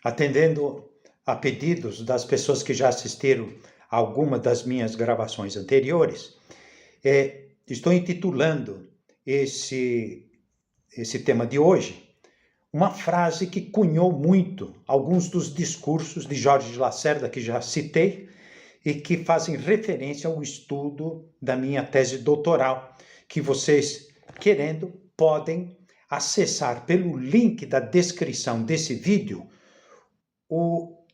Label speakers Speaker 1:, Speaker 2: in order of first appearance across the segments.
Speaker 1: atendendo a pedidos das pessoas que já assistiram a alguma das minhas gravações anteriores, estou intitulando esse tema de hoje uma frase que cunhou muito alguns dos discursos de Jorge Lacerda, que já citei, e que fazem referência ao estudo da minha tese doutoral, que vocês, querendo, podem acessar pelo link da descrição desse vídeo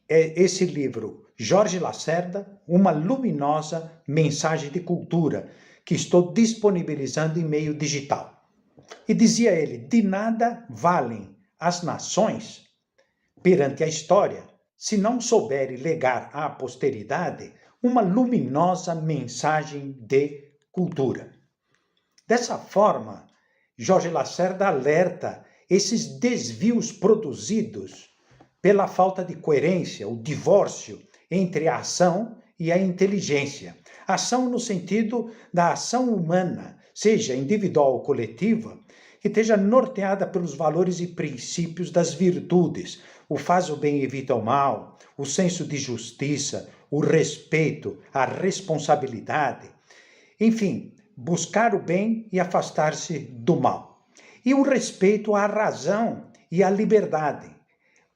Speaker 1: esse livro, Jorge Lacerda, Uma Luminosa Mensagem de Cultura, que estou disponibilizando em meio digital. E dizia ele, de nada valem as nações perante a história se não souberem legar à posteridade uma luminosa mensagem de cultura. Dessa forma, Jorge Lacerda alerta esses desvios produzidos pela falta de coerência, o divórcio entre a ação e a inteligência. Ação no sentido da ação humana, seja individual ou coletiva, que esteja norteada pelos valores e princípios das virtudes, o faz o bem e evita o mal, o senso de justiça, o respeito, a responsabilidade, enfim, buscar o bem e afastar-se do mal. E o respeito à razão e à liberdade.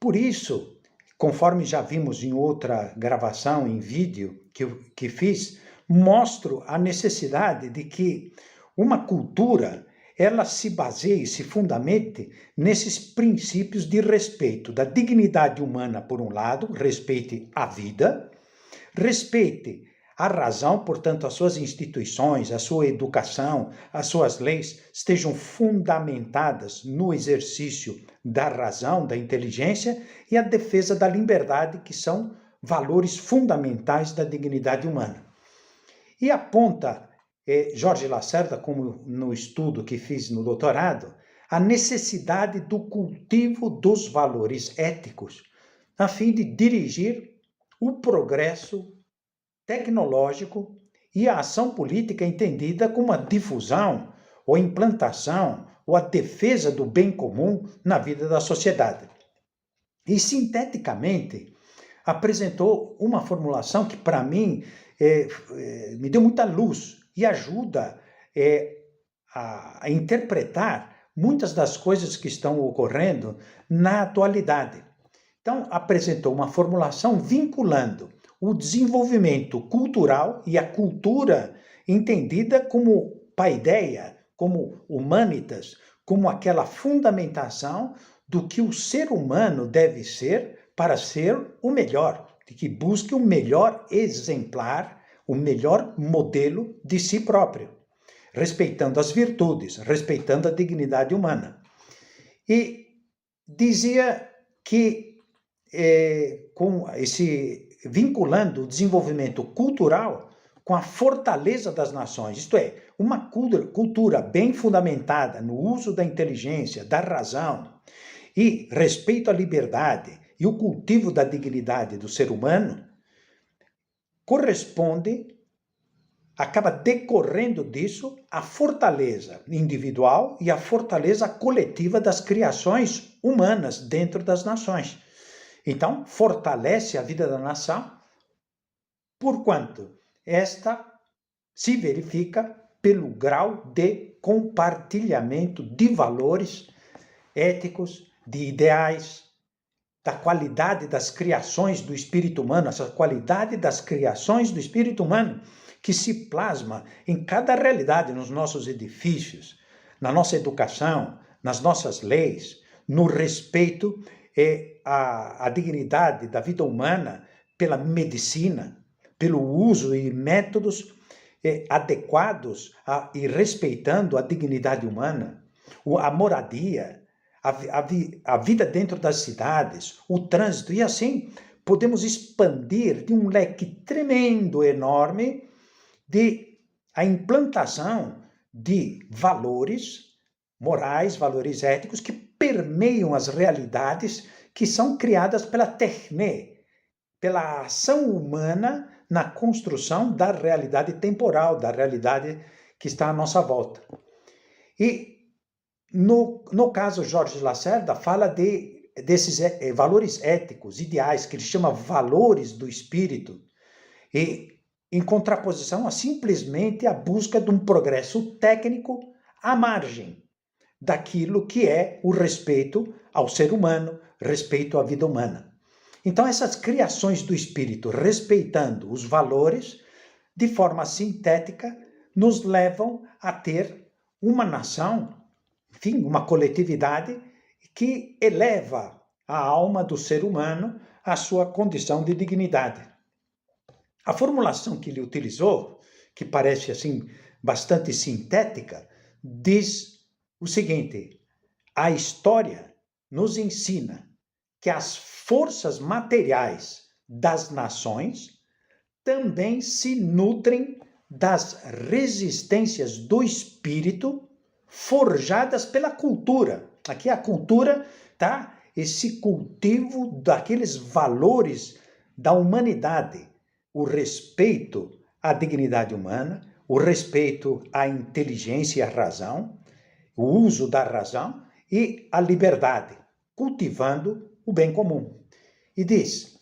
Speaker 1: Por isso, conforme já vimos em outra gravação, em vídeo que fiz, mostro a necessidade de que uma cultura ela se baseie, se fundamente nesses princípios de respeito da dignidade humana, por um lado, respeite a vida, respeite a razão, portanto, as suas instituições, a sua educação, as suas leis estejam fundamentadas no exercício da razão, da inteligência e a defesa da liberdade, que são valores fundamentais da dignidade humana. E aponta Jorge Lacerda, como no estudo que fiz no doutorado, a necessidade do cultivo dos valores éticos, a fim de dirigir o progresso tecnológico e a ação política entendida como a difusão, ou implantação, ou a defesa do bem comum na vida da sociedade. E, sinteticamente, apresentou uma formulação que, para mim, me deu muita luz e ajuda a interpretar muitas das coisas que estão ocorrendo na atualidade. Então, apresentou uma formulação vinculando o desenvolvimento cultural e a cultura entendida como paideia, como humanitas, como aquela fundamentação do que o ser humano deve ser para ser o melhor, de que busque o melhor exemplar, o melhor modelo de si próprio, respeitando as virtudes, respeitando a dignidade humana. E dizia que vinculando o desenvolvimento cultural com a fortaleza das nações, isto é, uma cultura bem fundamentada no uso da inteligência, da razão e respeito à liberdade e o cultivo da dignidade do ser humano, acaba decorrendo disso a fortaleza individual e a fortaleza coletiva das criações humanas dentro das nações. Então, fortalece a vida da nação, porquanto esta se verifica pelo grau de compartilhamento de valores éticos, de ideais, da qualidade das criações do espírito humano, essa qualidade das criações do espírito humano que se plasma em cada realidade, nos nossos edifícios, na nossa educação, nas nossas leis, no respeito à dignidade da vida humana pela medicina, pelo uso e métodos adequados e respeitando a dignidade humana, a moradia, a vida dentro das cidades, o trânsito, e assim podemos expandir de um leque tremendo, enorme, a implantação de valores morais, valores éticos que permeiam as realidades que são criadas pela techné, pela ação humana na construção da realidade temporal, da realidade que está à nossa volta. E, no caso, Jorge Lacerda fala de desses valores éticos, ideais, que ele chama valores do espírito, e em contraposição a simplesmente a busca de um progresso técnico à margem daquilo que é o respeito ao ser humano, respeito à vida humana. Então, essas criações do espírito, respeitando os valores, de forma sintética, nos levam a ter uma nação, enfim, uma coletividade que eleva a alma do ser humano à sua condição de dignidade. A formulação que ele utilizou, que parece assim bastante sintética, diz o seguinte: a história nos ensina que as forças materiais das nações também se nutrem das resistências do espírito forjadas pela cultura. Aqui a cultura, tá? Esse cultivo daqueles valores da humanidade, o respeito à dignidade humana, o respeito à inteligência e à razão, o uso da razão e a liberdade, cultivando o bem comum. E diz,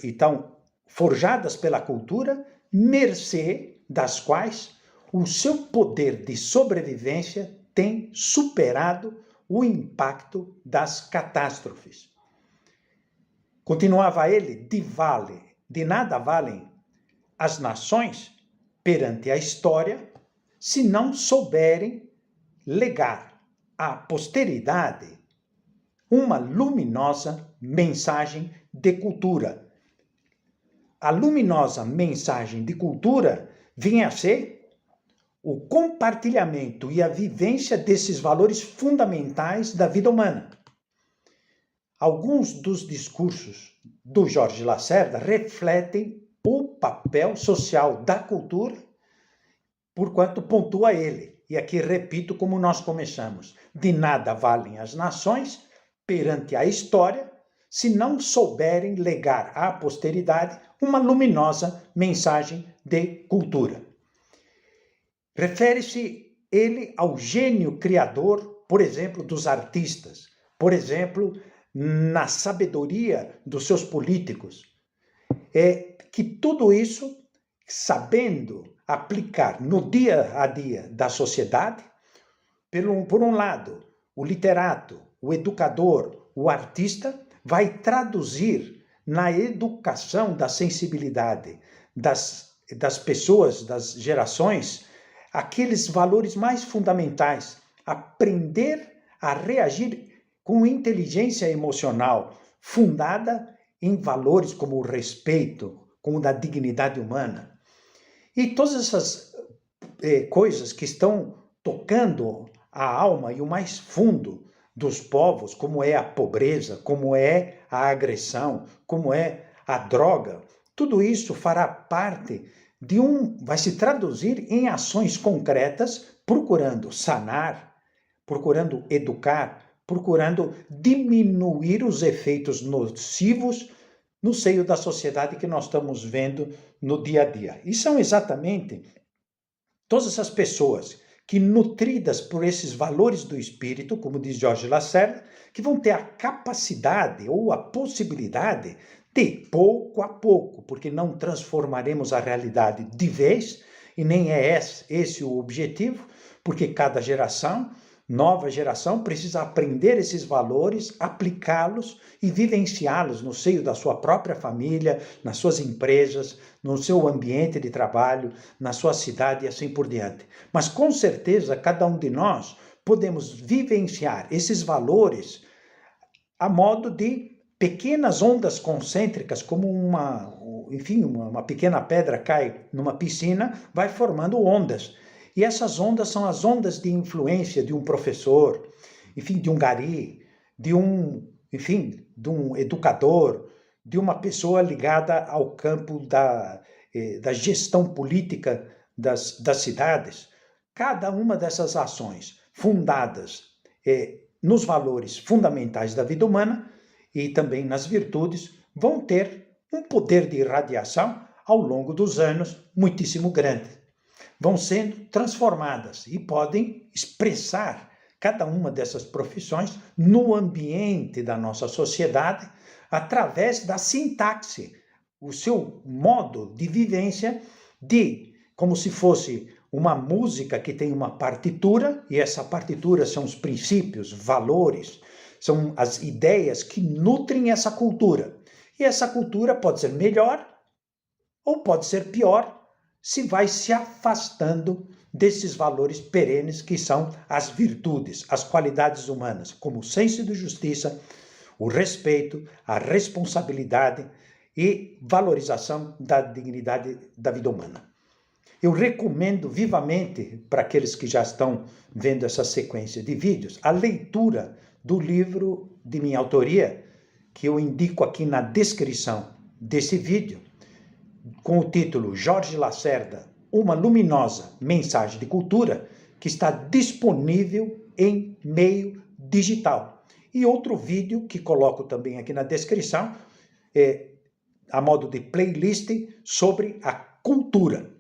Speaker 1: então, forjadas pela cultura, mercê das quais o seu poder de sobrevivência tem superado o impacto das catástrofes. Continuava ele, de nada valem as nações perante a história se não souberem legar à posteridade uma luminosa mensagem de cultura. A luminosa mensagem de cultura vinha a ser o compartilhamento e a vivência desses valores fundamentais da vida humana. Alguns dos discursos do Jorge Lacerda refletem o papel social da cultura, porquanto pontua ele. E aqui repito como nós começamos: de nada valem as nações perante a história se não souberem legar à posteridade uma luminosa mensagem de cultura. Refere-se ele ao gênio criador, por exemplo, dos artistas, por exemplo, na sabedoria dos seus políticos. Que tudo isso, sabendo aplicar no dia a dia da sociedade, por um lado, o literato, o educador, o artista, vai traduzir na educação da sensibilidade das pessoas, das gerações, aqueles valores mais fundamentais, aprender a reagir com inteligência emocional, fundada em valores como o respeito, como da dignidade humana. E todas essas coisas que estão tocando a alma e o mais fundo dos povos, como é a pobreza, como é a agressão, como é a droga, tudo isso fará parte vai se traduzir em ações concretas, procurando sanar, procurando educar, procurando diminuir os efeitos nocivos no seio da sociedade que nós estamos vendo no dia a dia. E são exatamente todas essas pessoas que, nutridas por esses valores do espírito, como diz Jorge Lacerda, que vão ter a capacidade ou a possibilidade de, pouco a pouco, porque não transformaremos a realidade de vez, e nem é esse o objetivo, porque cada geração, nova geração, precisa aprender esses valores, aplicá-los e vivenciá-los no seio da sua própria família, nas suas empresas, no seu ambiente de trabalho, na sua cidade e assim por diante. Mas com certeza cada um de nós podemos vivenciar esses valores a modo de pequenas ondas concêntricas, como uma pequena pedra cai numa piscina, vai formando ondas. E essas ondas são as ondas de influência de um professor, enfim, de um gari, de um educador, de uma pessoa ligada ao campo da gestão política das cidades. Cada uma dessas ações fundadas nos valores fundamentais da vida humana e também nas virtudes vão ter um poder de irradiação ao longo dos anos muitíssimo grande. Vão sendo transformadas e podem expressar cada uma dessas profissões no ambiente da nossa sociedade através da sintaxe, o seu modo de vivência como se fosse uma música que tem uma partitura, e essa partitura são os princípios, valores, são as ideias que nutrem essa cultura. E essa cultura pode ser melhor ou pode ser pior, se vai se afastando desses valores perenes que são as virtudes, as qualidades humanas, como o senso de justiça, o respeito, a responsabilidade e valorização da dignidade da vida humana. Eu recomendo vivamente para aqueles que já estão vendo essa sequência de vídeos a leitura do livro de minha autoria, que eu indico aqui na descrição desse vídeo, com o título Jorge Lacerda, Uma Luminosa Mensagem de Cultura, que está disponível em meio digital. E outro vídeo que coloco também aqui na descrição, a modo de playlist sobre a cultura.